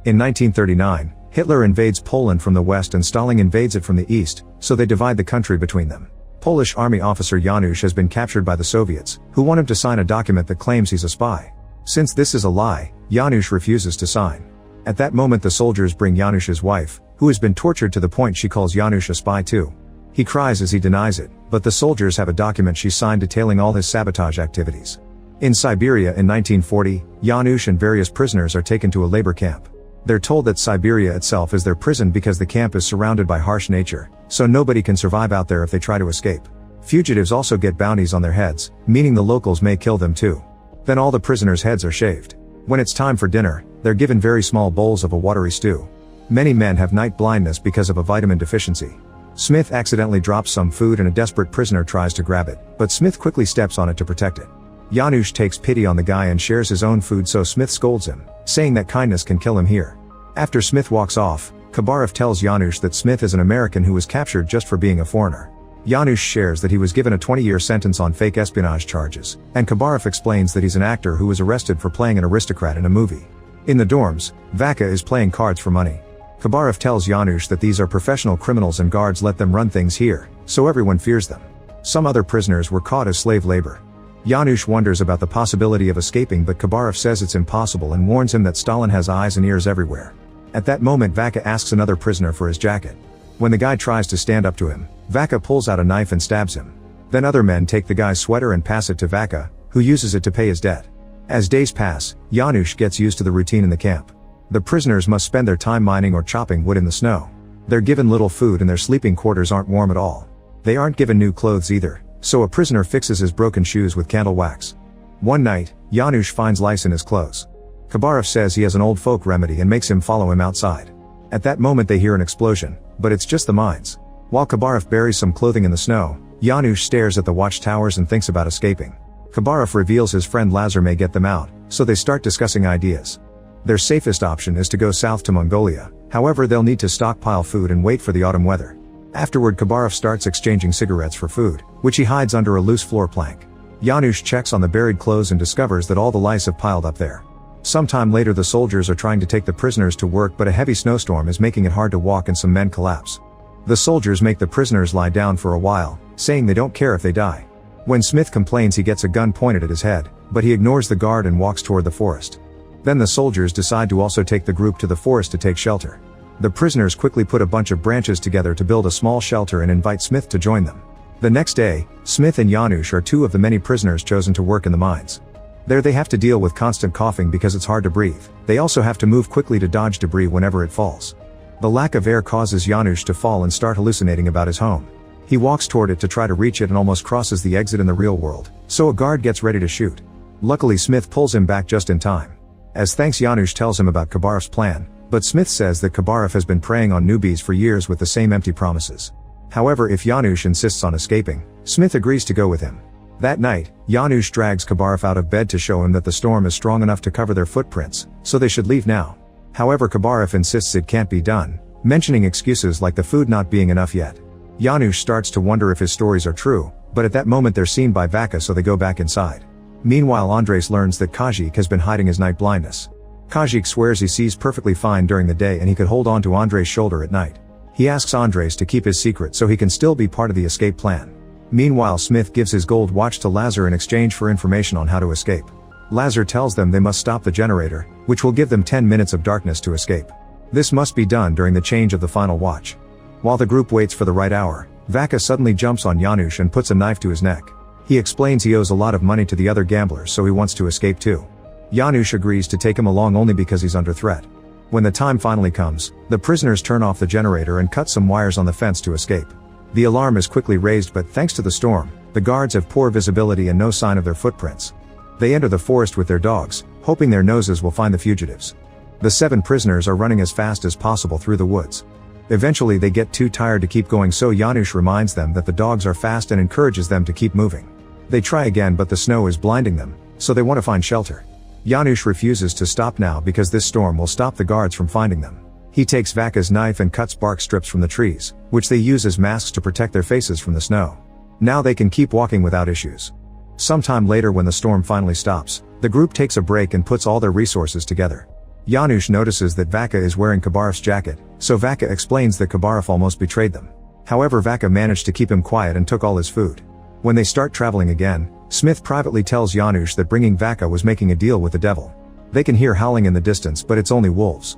In 1939, Hitler invades Poland from the west and Stalin invades it from the east, so they divide the country between them. Polish army officer Janusz has been captured by the Soviets, who want him to sign a document that claims he's a spy. Since this is a lie, Janusz refuses to sign. At that moment the soldiers bring Janusz's wife, who has been tortured to the point she calls Janusz a spy too. He cries as he denies it, but the soldiers have a document she signed detailing all his sabotage activities. In Siberia in 1940, Janusz and various prisoners are taken to a labor camp. They're told that Siberia itself is their prison because the camp is surrounded by harsh nature, so nobody can survive out there if they try to escape. Fugitives also get bounties on their heads, meaning the locals may kill them too. Then all the prisoners' heads are shaved. When it's time for dinner, they're given very small bowls of a watery stew. Many men have night blindness because of a vitamin deficiency. Smith accidentally drops some food and a desperate prisoner tries to grab it, but Smith quickly steps on it to protect it. Janusz takes pity on the guy and shares his own food, so Smith scolds him, saying that kindness can kill him here. After Smith walks off, Khabarov tells Janusz that Smith is an American who was captured just for being a foreigner. Janusz shares that he was given a 20-year sentence on fake espionage charges, and Khabarov explains that he's an actor who was arrested for playing an aristocrat in a movie. In the dorms, Vaka is playing cards for money. Khabarov tells Janusz that these are professional criminals and guards let them run things here, so everyone fears them. Some other prisoners were caught as slave labor. Janusz wonders about the possibility of escaping, but Khabarov says it's impossible and warns him that Stalin has eyes and ears everywhere. At that moment Vaka asks another prisoner for his jacket. When the guy tries to stand up to him, Vaka pulls out a knife and stabs him. Then other men take the guy's sweater and pass it to Vaka, who uses it to pay his debt. As days pass, Janusz gets used to the routine in the camp. The prisoners must spend their time mining or chopping wood in the snow. They're given little food and their sleeping quarters aren't warm at all. They aren't given new clothes either, so a prisoner fixes his broken shoes with candle wax. One night, Janusz finds lice in his clothes. Khabarov says he has an old folk remedy and makes him follow him outside. At that moment they hear an explosion, but it's just the mines. While Khabarov buries some clothing in the snow, Janusz stares at the watchtowers and thinks about escaping. Khabarov reveals his friend Lazar may get them out, so they start discussing ideas. Their safest option is to go south to Mongolia, however they'll need to stockpile food and wait for the autumn weather. Afterward Khabarov starts exchanging cigarettes for food, which he hides under a loose floor plank. Janusz checks on the buried clothes and discovers that all the lice have piled up there. Sometime later the soldiers are trying to take the prisoners to work, but a heavy snowstorm is making it hard to walk and some men collapse. The soldiers make the prisoners lie down for a while, saying they don't care if they die. When Smith complains he gets a gun pointed at his head, but he ignores the guard and walks toward the forest. Then the soldiers decide to also take the group to the forest to take shelter. The prisoners quickly put a bunch of branches together to build a small shelter and invite Smith to join them. The next day, Smith and Janusz are two of the many prisoners chosen to work in the mines. There they have to deal with constant coughing because it's hard to breathe. They also have to move quickly to dodge debris whenever it falls. The lack of air causes Janusz to fall and start hallucinating about his home. He walks toward it to try to reach it and almost crosses the exit in the real world, so a guard gets ready to shoot. Luckily Smith pulls him back just in time. As thanks, Janusz tells him about Khabarov's plan, but Smith says that Khabarov has been preying on newbies for years with the same empty promises. However, if Janusz insists on escaping, Smith agrees to go with him. That night, Janusz drags Khabarov out of bed to show him that the storm is strong enough to cover their footprints, so they should leave now. However, Khabarov insists it can't be done, mentioning excuses like the food not being enough yet. Janusz starts to wonder if his stories are true, but at that moment they're seen by Vaka, so they go back inside. Meanwhile, Andres learns that Kajik has been hiding his night blindness. Kajik swears he sees perfectly fine during the day and he could hold on to Andres' shoulder at night. He asks Andres to keep his secret so he can still be part of the escape plan. Meanwhile, Smith gives his gold watch to Lazar in exchange for information on how to escape. Lazar tells them they must stop the generator, which will give them 10 minutes of darkness to escape. This must be done during the change of the final watch. While the group waits for the right hour, Vaka suddenly jumps on Janusz and puts a knife to his neck. He explains he owes a lot of money to the other gamblers, so he wants to escape too. Janusz agrees to take him along only because he's under threat. When the time finally comes, the prisoners turn off the generator and cut some wires on the fence to escape. The alarm is quickly raised, but thanks to the storm, the guards have poor visibility and no sign of their footprints. They enter the forest with their dogs, hoping their noses will find the fugitives. The 7 prisoners are running as fast as possible through the woods. Eventually they get too tired to keep going, so Janusz reminds them that the dogs are fast and encourages them to keep moving. They try again, but the snow is blinding them, so they want to find shelter. Janusz refuses to stop now because this storm will stop the guards from finding them. He takes Vaka's knife and cuts bark strips from the trees, which they use as masks to protect their faces from the snow. Now they can keep walking without issues. Sometime later, when the storm finally stops, the group takes a break and puts all their resources together. Janusz notices that Vaka is wearing Kabarev's jacket, so Vaka explains that Kabarev almost betrayed them. However, Vaka managed to keep him quiet and took all his food. When they start traveling again, Smith privately tells Janusz that bringing Vaka was making a deal with the devil. They can hear howling in the distance, but it's only wolves.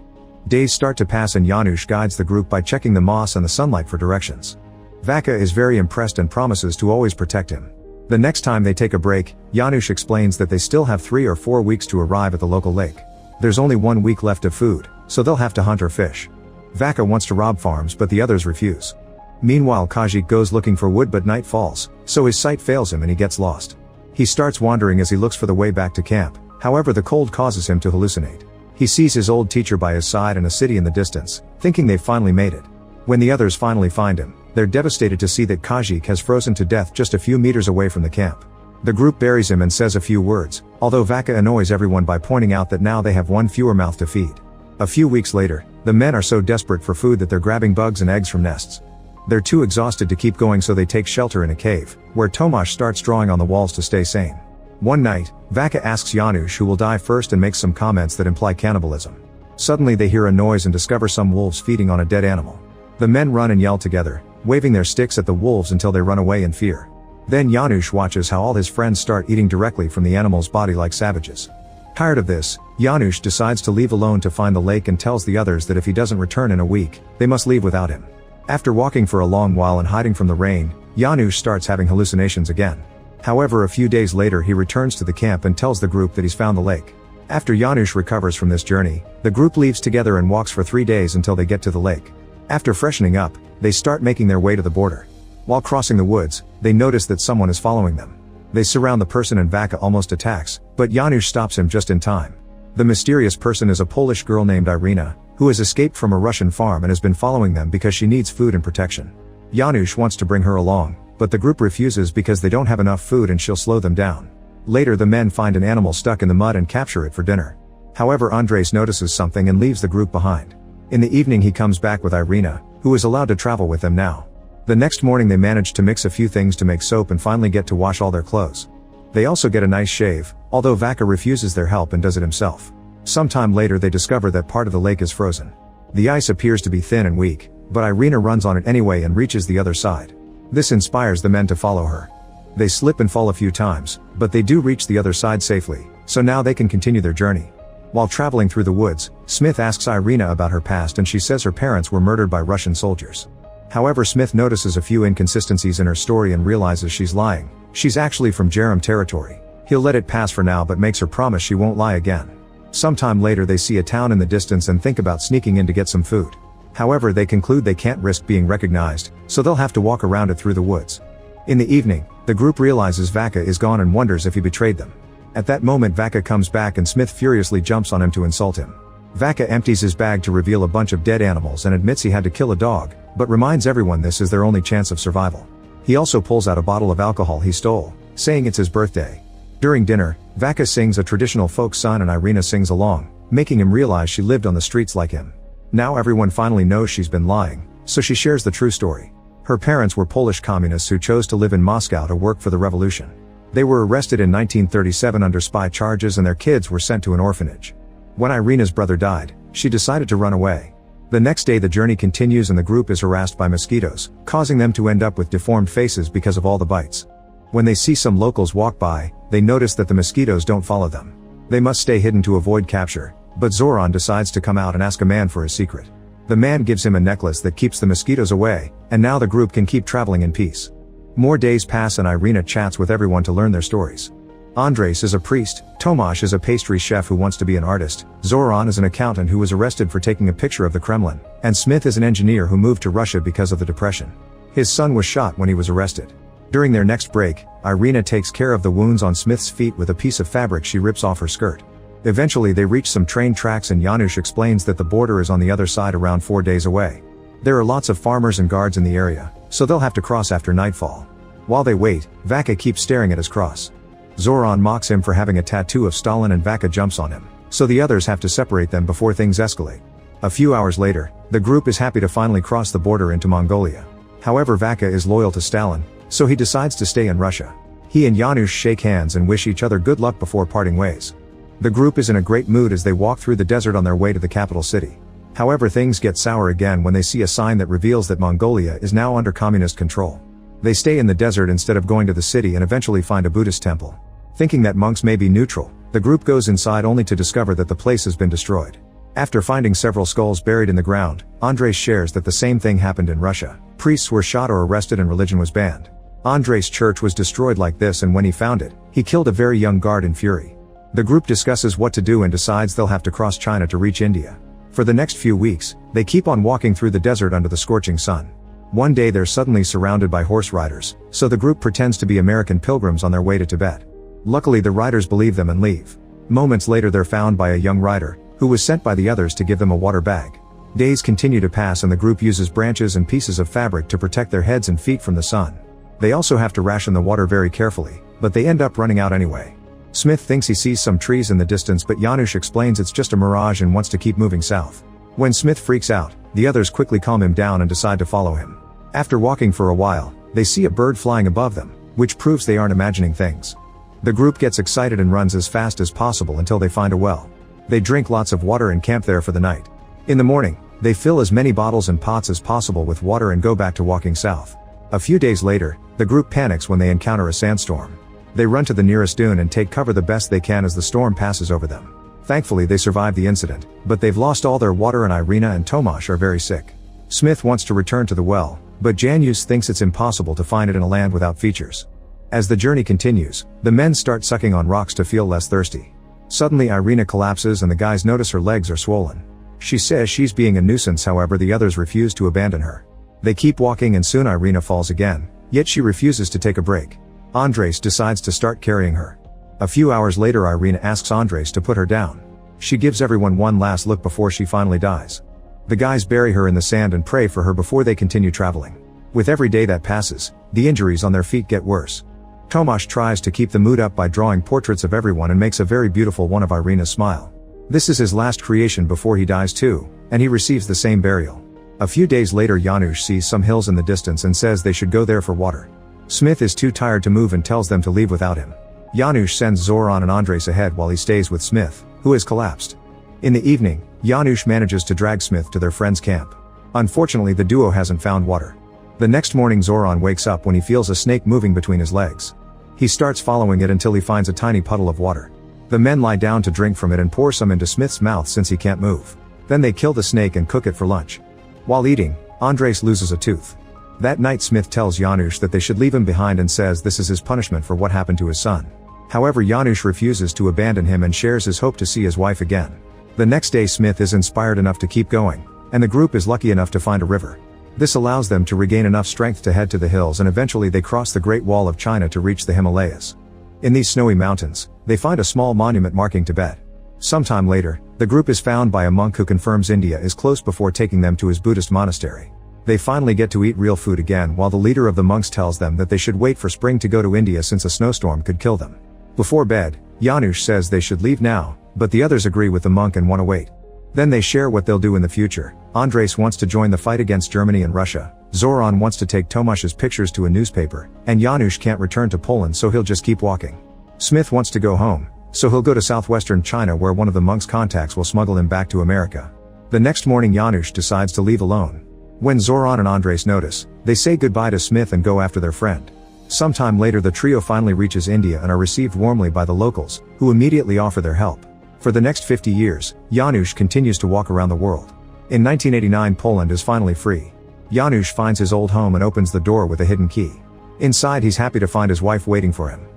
Days start to pass and Janusz guides the group by checking the moss and the sunlight for directions. Vaka is very impressed and promises to always protect him. The next time they take a break, Janusz explains that they still have 3 or 4 weeks to arrive at the local lake. There's only 1 week left of food, so they'll have to hunt or fish. Vaka wants to rob farms but the others refuse. Meanwhile, Kajik goes looking for wood but night falls, so his sight fails him and he gets lost. He starts wandering as he looks for the way back to camp, however the cold causes him to hallucinate. He sees his old teacher by his side and a city in the distance, thinking they've finally made it. When the others finally find him, they're devastated to see that Kajik has frozen to death just a few meters away from the camp. The group buries him and says a few words, although Vaka annoys everyone by pointing out that now they have 1 fewer mouth to feed. A few weeks later, the men are so desperate for food that they're grabbing bugs and eggs from nests. They're too exhausted to keep going, so they take shelter in a cave, where Tomasz starts drawing on the walls to stay sane. One night, Vaka asks Janusz who will die first and makes some comments that imply cannibalism. Suddenly they hear a noise and discover some wolves feeding on a dead animal. The men run and yell together, waving their sticks at the wolves until they run away in fear. Then Janusz watches how all his friends start eating directly from the animal's body like savages. Tired of this, Janusz decides to leave alone to find the lake and tells the others that if he doesn't return in a week, they must leave without him. After walking for a long while and hiding from the rain, Janusz starts having hallucinations again. However, a few days later he returns to the camp and tells the group that he's found the lake. After Janusz recovers from this journey, the group leaves together and walks for 3 days until they get to the lake. After freshening up, they start making their way to the border. While crossing the woods, they notice that someone is following them. They surround the person and Vaka almost attacks, but Janusz stops him just in time. The mysterious person is a Polish girl named Irina, who has escaped from a Russian farm and has been following them because she needs food and protection. Janusz wants to bring her along, but the group refuses because they don't have enough food and she'll slow them down. Later the men find an animal stuck in the mud and capture it for dinner. However, Andres notices something and leaves the group behind. In the evening he comes back with Irina, who is allowed to travel with them now. The next morning they manage to mix a few things to make soap and finally get to wash all their clothes. They also get a nice shave, although Vaka refuses their help and does it himself. Sometime later they discover that part of the lake is frozen. The ice appears to be thin and weak, but Irina runs on it anyway and reaches the other side. This inspires the men to follow her. They slip and fall a few times, but they do reach the other side safely, so now they can continue their journey. While traveling through the woods, Smith asks Irina about her past and she says her parents were murdered by Russian soldiers. However, Smith notices a few inconsistencies in her story and realizes she's lying. She's actually from Jerem territory. He'll let it pass for now but makes her promise she won't lie again. Sometime later they see a town in the distance and think about sneaking in to get some food. However, they conclude they can't risk being recognized, so they'll have to walk around it through the woods. In the evening, the group realizes Vaka is gone and wonders if he betrayed them. At that moment Vaka comes back and Smith furiously jumps on him to insult him. Vaka empties his bag to reveal a bunch of dead animals and admits he had to kill a dog, but reminds everyone this is their only chance of survival. He also pulls out a bottle of alcohol he stole, saying it's his birthday. During dinner, Vaka sings a traditional folk song and Irina sings along, making him realize she lived on the streets like him. Now everyone finally knows she's been lying, so she shares the true story. Her parents were Polish communists who chose to live in Moscow to work for the revolution. They were arrested in 1937 under spy charges and their kids were sent to an orphanage. When Irina's brother died, she decided to run away. The next day the journey continues and the group is harassed by mosquitoes, causing them to end up with deformed faces because of all the bites. When they see some locals walk by, they notice that the mosquitoes don't follow them. They must stay hidden to avoid capture, but Zoran decides to come out and ask a man for his secret. The man gives him a necklace that keeps the mosquitoes away, and now the group can keep traveling in peace. More days pass and Irina chats with everyone to learn their stories. Andres is a priest, Tomasz is a pastry chef who wants to be an artist, Zoran is an accountant who was arrested for taking a picture of the Kremlin, and Smith is an engineer who moved to Russia because of the Depression. His son was shot when he was arrested. During their next break, Irina takes care of the wounds on Smith's feet with a piece of fabric she rips off her skirt. Eventually they reach some train tracks and Janusz explains that the border is on the other side around 4 days away. There are lots of farmers and guards in the area, so they'll have to cross after nightfall. While they wait, Vaka keeps staring at his cross. Zoran mocks him for having a tattoo of Stalin and Vaka jumps on him, so the others have to separate them before things escalate. A few hours later, the group is happy to finally cross the border into Mongolia. However, Vaka is loyal to Stalin, so he decides to stay in Russia. He and Janusz shake hands and wish each other good luck before parting ways. The group is in a great mood as they walk through the desert on their way to the capital city. However, things get sour again when they see a sign that reveals that Mongolia is now under communist control. They stay in the desert instead of going to the city and eventually find a Buddhist temple. Thinking that monks may be neutral, the group goes inside only to discover that the place has been destroyed. After finding several skulls buried in the ground, Andres shares that the same thing happened in Russia. Priests were shot or arrested and religion was banned. Andres' church was destroyed like this, and when he found it, he killed a very young guard in fury. The group discusses what to do and decides they'll have to cross China to reach India. For the next few weeks, they keep on walking through the desert under the scorching sun. One day they're suddenly surrounded by horse riders, so the group pretends to be American pilgrims on their way to Tibet. Luckily the riders believe them and leave. Moments later they're found by a young rider, who was sent by the others to give them a water bag. Days continue to pass and the group uses branches and pieces of fabric to protect their heads and feet from the sun. They also have to ration the water very carefully, but they end up running out anyway. Smith thinks he sees some trees in the distance, but Janusz explains it's just a mirage and wants to keep moving south. When Smith freaks out, the others quickly calm him down and decide to follow him. After walking for a while, they see a bird flying above them, which proves they aren't imagining things. The group gets excited and runs as fast as possible until they find a well. They drink lots of water and camp there for the night. In the morning, they fill as many bottles and pots as possible with water and go back to walking south. A few days later, the group panics when they encounter a sandstorm. They run to the nearest dune and take cover the best they can as the storm passes over them. Thankfully they survive the incident, but they've lost all their water and Irina and Tomasz are very sick. Smith wants to return to the well, but Janusz thinks it's impossible to find it in a land without features. As the journey continues, the men start sucking on rocks to feel less thirsty. Suddenly Irina collapses and the guys notice her legs are swollen. She says she's being a nuisance, however the others refuse to abandon her. They keep walking and soon Irina falls again, yet she refuses to take a break. Andres decides to start carrying her. A few hours later Irina asks Andres to put her down. She gives everyone one last look before she finally dies. The guys bury her in the sand and pray for her before they continue traveling. With every day that passes, the injuries on their feet get worse. Tomasz tries to keep the mood up by drawing portraits of everyone and makes a very beautiful one of Irina's smile. This is his last creation before he dies too, and he receives the same burial. A few days later Janusz sees some hills in the distance and says they should go there for water. Smith is too tired to move and tells them to leave without him. Janusz sends Zoran and Andres ahead while he stays with Smith, who has collapsed. In the evening, Janusz manages to drag Smith to their friend's camp. Unfortunately the duo hasn't found water. The next morning Zoran wakes up when he feels a snake moving between his legs. He starts following it until he finds a tiny puddle of water. The men lie down to drink from it and pour some into Smith's mouth since he can't move. Then they kill the snake and cook it for lunch. While eating, Andres loses a tooth. That night Smith tells Janusz that they should leave him behind and says this is his punishment for what happened to his son. However, Janusz refuses to abandon him and shares his hope to see his wife again. The next day Smith is inspired enough to keep going, and the group is lucky enough to find a river. This allows them to regain enough strength to head to the hills, and eventually they cross the Great Wall of China to reach the Himalayas. In these snowy mountains, they find a small monument marking Tibet. Sometime later, the group is found by a monk who confirms India is close before taking them to his Buddhist monastery. They finally get to eat real food again while the leader of the monks tells them that they should wait for spring to go to India since a snowstorm could kill them. Before bed, Janusz says they should leave now, but the others agree with the monk and want to wait. Then they share what they'll do in the future. Andres wants to join the fight against Germany and Russia, Zoran wants to take Tomasz's pictures to a newspaper, and Janusz can't return to Poland so he'll just keep walking. Smith wants to go home, so he'll go to southwestern China where one of the monks' contacts will smuggle him back to America. The next morning Janusz decides to leave alone. When Zoran and Andres notice, they say goodbye to Smith and go after their friend. Sometime later the trio finally reaches India and are received warmly by the locals, who immediately offer their help. For the next 50 years, Janusz continues to walk around the world. In 1989 Poland is finally free. Janusz finds his old home and opens the door with a hidden key. Inside he's happy to find his wife waiting for him.